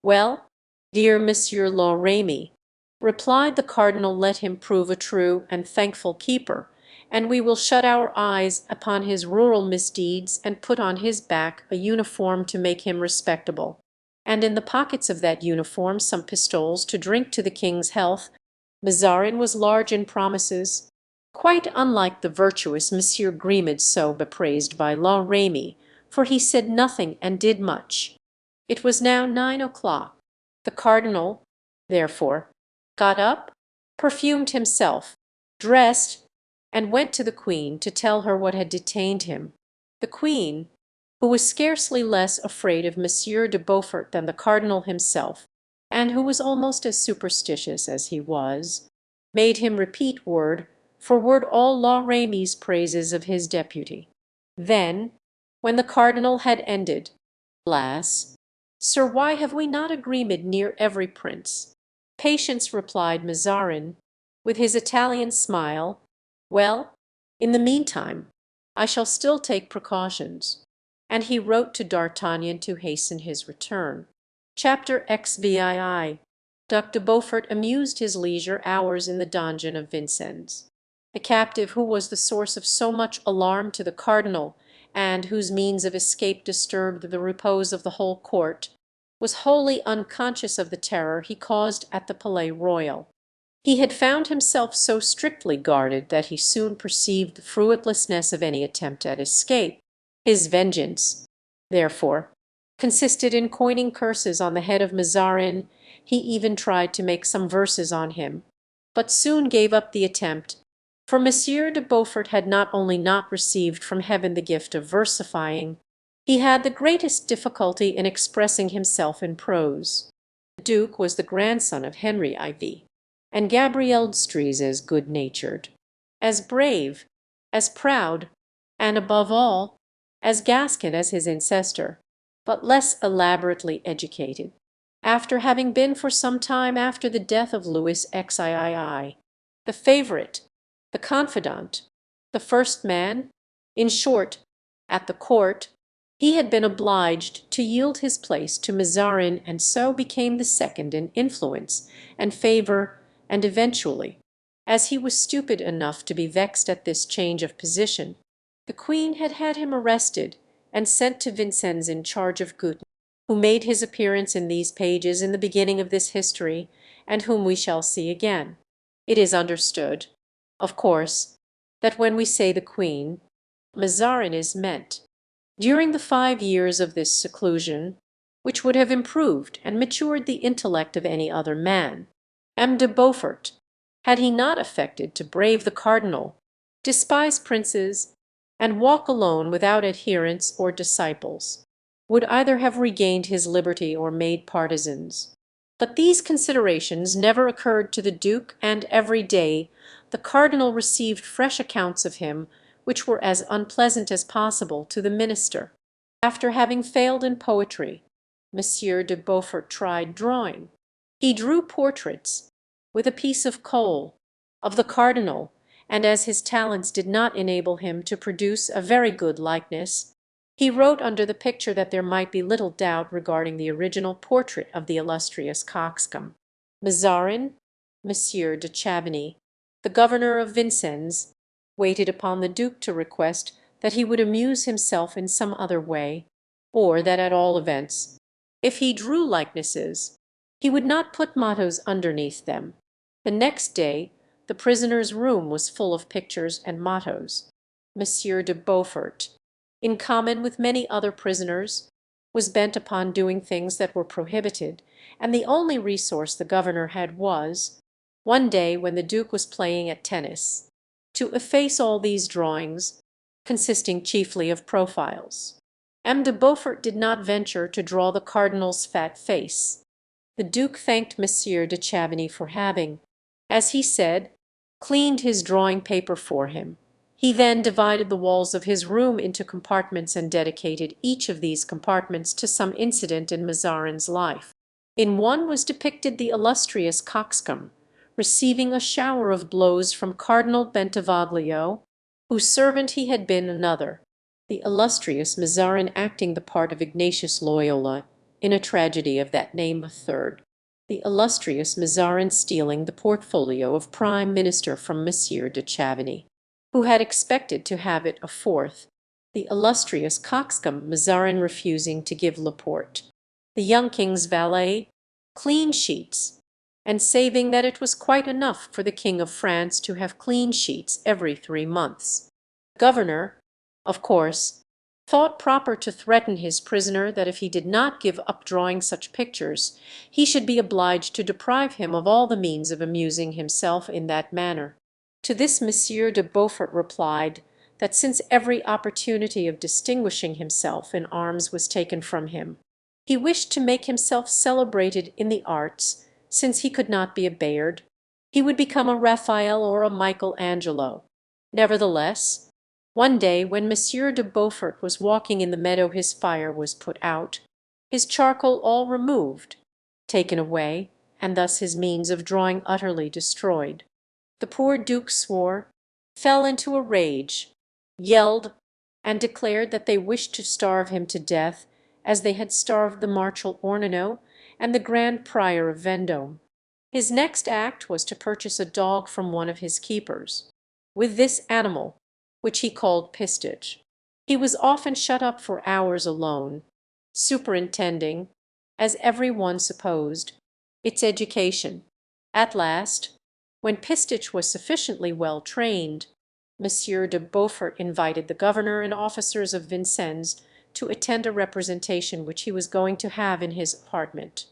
"Well, dear Monsieur la Ramee," replied the cardinal, "let him prove a true and thankful keeper, and we will shut our eyes upon his rural misdeeds and put on his back a uniform to make him respectable, and in the pockets of that uniform some pistoles to drink to the king's health." Mazarin was large in promises, quite unlike the virtuous Monsieur Grimaud so bepraised by La Ramee, for he said nothing and did much. It was now 9 o'clock. The cardinal, therefore, got up, perfumed himself, dressed, and went to the queen to tell her what had detained him. The queen, who was scarcely less afraid of Monsieur de Beaufort than the cardinal himself, and who was almost as superstitious as he was, made him repeat word for word all La Ramee's praises of his deputy. Then, when the cardinal had ended, "Alas, sir, why have we not a Grimaud near every prince?" "Patience," replied Mazarin, with his Italian smile. "Well, in the meantime, I shall still take precautions." And he wrote to D'Artagnan to hasten his return. Chapter XVII. Duc de Beaufort amused his leisure hours in the donjon of Vincennes. The captive who was the source of so much alarm to the cardinal, and whose means of escape disturbed the repose of the whole court, was wholly unconscious of the terror he caused at the Palais Royal. He had found himself so strictly guarded that he soon perceived the fruitlessness of any attempt at escape. His vengeance, therefore, consisted in coining curses on the head of Mazarin. He even tried to make some verses on him, but soon gave up the attempt, for Monsieur de Beaufort had not only not received from heaven the gift of versifying, he had the greatest difficulty in expressing himself in prose. The duke was the grandson of Henry IV, and Gabrielle d'Estrées as good-natured, as brave, as proud, and above all, as Gascon as his ancestor, but less elaborately educated. After having been for some time after the death of Louis XIII, the favourite, the confidant, the first man, in short, at the court, he had been obliged to yield his place to Mazarin, and so became the second in influence and favour, and eventually, as he was stupid enough to be vexed at this change of position, the queen had had him arrested and sent to Vincennes in charge of Gutton, who made his appearance in these pages in the beginning of this history, and whom we shall see again. It is understood, of course, that when we say the queen, Mazarin is meant. During the 5 years of this seclusion, which would have improved and matured the intellect of any other man, M. de Beaufort, had he not affected to brave the cardinal, despise princes, and walk alone without adherents or disciples, would either have regained his liberty or made partisans. But these considerations never occurred to the duke, and every day the cardinal received fresh accounts of him which were as unpleasant as possible to the minister. After having failed in poetry, Monsieur de Beaufort tried drawing. He drew portraits, with a piece of coal, of the cardinal, and as his talents did not enable him to produce a very good likeness, he wrote under the picture that there might be little doubt regarding the original portrait of the illustrious coxcomb. Mazarin, Monsieur de Chavigny, the governor of Vincennes, waited upon the duke to request that he would amuse himself in some other way, or that at all events, if he drew likenesses, he would not put mottoes underneath them. The next day the prisoner's room was full of pictures and mottoes. Monsieur de Beaufort, in common with many other prisoners, was bent upon doing things that were prohibited, and the only resource the governor had was, one day when the duke was playing at tennis, to efface all these drawings, consisting chiefly of profiles. M. de Beaufort did not venture to draw the cardinal's fat face. The duke thanked Monsieur de Chavigny for having, as he said, cleaned his drawing paper for him. He then divided the walls of his room into compartments and dedicated each of these compartments to some incident in Mazarin's life. In one was depicted the illustrious coxcomb receiving a shower of blows from Cardinal Bentivoglio, whose servant he had been; another, the illustrious Mazarin acting the part of Ignatius Loyola in a tragedy of that name a third, the illustrious Mazarin stealing the portfolio of Prime Minister from Monsieur de Chavigny, who had expected to have it a fourth, the illustrious coxcomb Mazarin refusing to give Laporte, the young king's valet, clean sheets, and saving that it was quite enough for the King of France to have clean sheets every 3 months. The governor, of course, thought proper to threaten his prisoner that if he did not give up drawing such pictures, he should be obliged to deprive him of all the means of amusing himself in that manner. To this Monsieur de Beaufort replied that since every opportunity of distinguishing himself in arms was taken from him, he wished to make himself celebrated in the arts. Since he could not be a Bayard, he would become a Raphael or a Michael Angelo. Nevertheless, one day when Monsieur de Beaufort was walking in the meadow his fire was put out, his charcoal all removed, taken away, and thus his means of drawing utterly destroyed. The poor duke swore, fell into a rage, yelled, and declared that they wished to starve him to death, as they had starved the Marshal Ornano and the Grand Prior of Vendôme. His next act was to purchase a dog from one of his keepers. With this animal, which he called Pistage, he was often shut up for hours alone, superintending, as every one supposed, its education. At last, when Pistage was sufficiently well trained, Monsieur de Beaufort invited the governor and officers of Vincennes to attend a representation which he was going to have in his apartment.